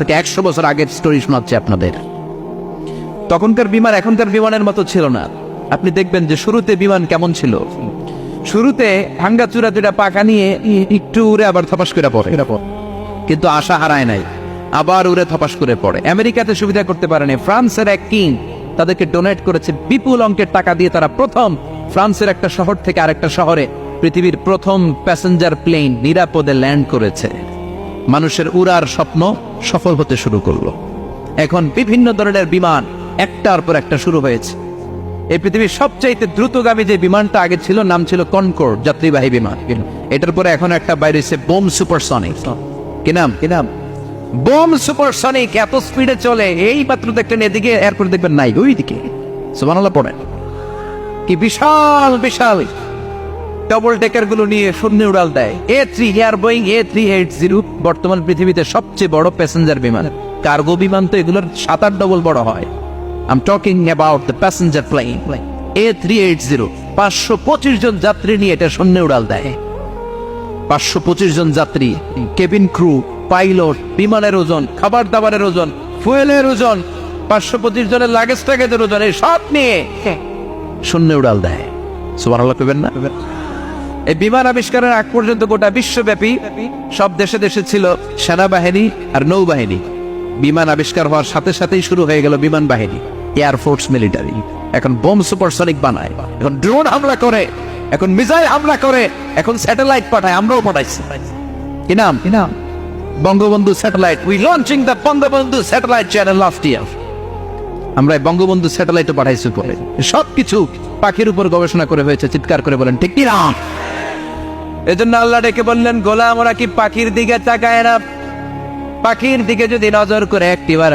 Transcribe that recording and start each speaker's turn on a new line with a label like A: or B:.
A: থেকে 100 বছর আগের স্টোরি শোনাচ্ছি আপনাদের। তখনকার বিমান এখনকার বিমানের মতো ছিল না। আপনি দেখবেন যে শুরুতে বিমান কেমন ছিল, শুরুতে ভাঙ্গাচুরা দুটা পাখা নিয়ে একটু উড়ে আবার থপাস করে পড়ে, কিন্তু আশা হারায় নাই, আবার উড়ে থপাস করে পড়ে। আমেরিকাতে সুবিধা করতে পারেনি। ফ্রান্সের এক কিং তাদেরকে ডোনেট করেছে বিপুল অঙ্কের টাকা দিয়ে। তারা প্রথম ফ্রান্সের একটা শহর থেকে আরেকটা শহরে পৃথিবীর প্রথম প্যাসেঞ্জার প্লেন নিরাপদে ল্যান্ড করেছে। মানুষের উড়ার স্বপ্ন সফল হতে শুরু করলো। এখন বিভিন্ন ধরনের বিমান একটার পর একটা শুরু হয়েছে। এই পৃথিবীর সবচাইতে দ্রুতগামী যে বিমানটা আগে ছিল নাম ছিল কনকর্ড, যাত্রীবাহী বিমান। এটার পরে এখন একটা বাইরে হচ্ছে বোম সুপারসনিক। কি নাম? Bomb supersonic. এত স্পিডে চলে, এই মাত্র দেখলেন এদিকে এয়ারপোর্ট দেখবেন নাই, ওইদিকে সুবহানাল্লাহ পড়েন। কি বিশাল বিশাল ডবল ডেকার গুলো নিয়ে শূন্যে উড়াল দেয়। বোয়িং A380 বর্তমান পৃথিবীতে সবচেয়ে বড় প্যাসেঞ্জার বিমান। কার্গো বিমান তো এগুলোর 7-8 ডবল বড় হয়। I'm talking about the passenger plane A380। 525 জন যাত্রী নিয়ে এটা শূন্যে উড়াল দেয়। 525 জন যাত্রী, কেবিন ক্রু, পাইলট, বিমানের ওজন, খাবার দাবারের ওজন, ফুয়েলের ওজন, 525 জনের লাগেজ টাগেজের ওজন, এই সব নিয়ে শূন্যে উড়াল দেয়। সুবহানাল্লাহ কইবেন না? এই বিমান আবিষ্কারের আগ পর্যন্ত গোটা বিশ্বব্যাপী সব দেশে দেশে ছিল সেনাবাহিনী আর নৌবাহিনী। বিমান আবিষ্কার হওয়ার সাথে সাথেই শুরু হয়ে গেল বিমান বাহিনী, এয়ারফোর্স, মিলিটারি। এখন বোম সুপারসনিক বানায়, এখন ড্রোন হামলা করে, এখন মিসাইল হামলা করে, এখন স্যাটেলাইট পাঠায়। আমরাও পাঠাইছি। কি নাম? Bangabandhu satellite. We launching the Bangabandhu satellite channel last year. আমরা বঙ্গবন্ধু স্যাটেলাইটও পাঠাইছি পরে। সবকিছু পাখির উপর গবেষণা করে হয়েছে। চিৎকার করে বলেন ঠিক কি না? এজন্য আল্লাহ ডেকে বললেন, গোলাম ওরা কি পাখির দিকে তাকায় না? পাখির দিকে যদি নজর করে একটিবার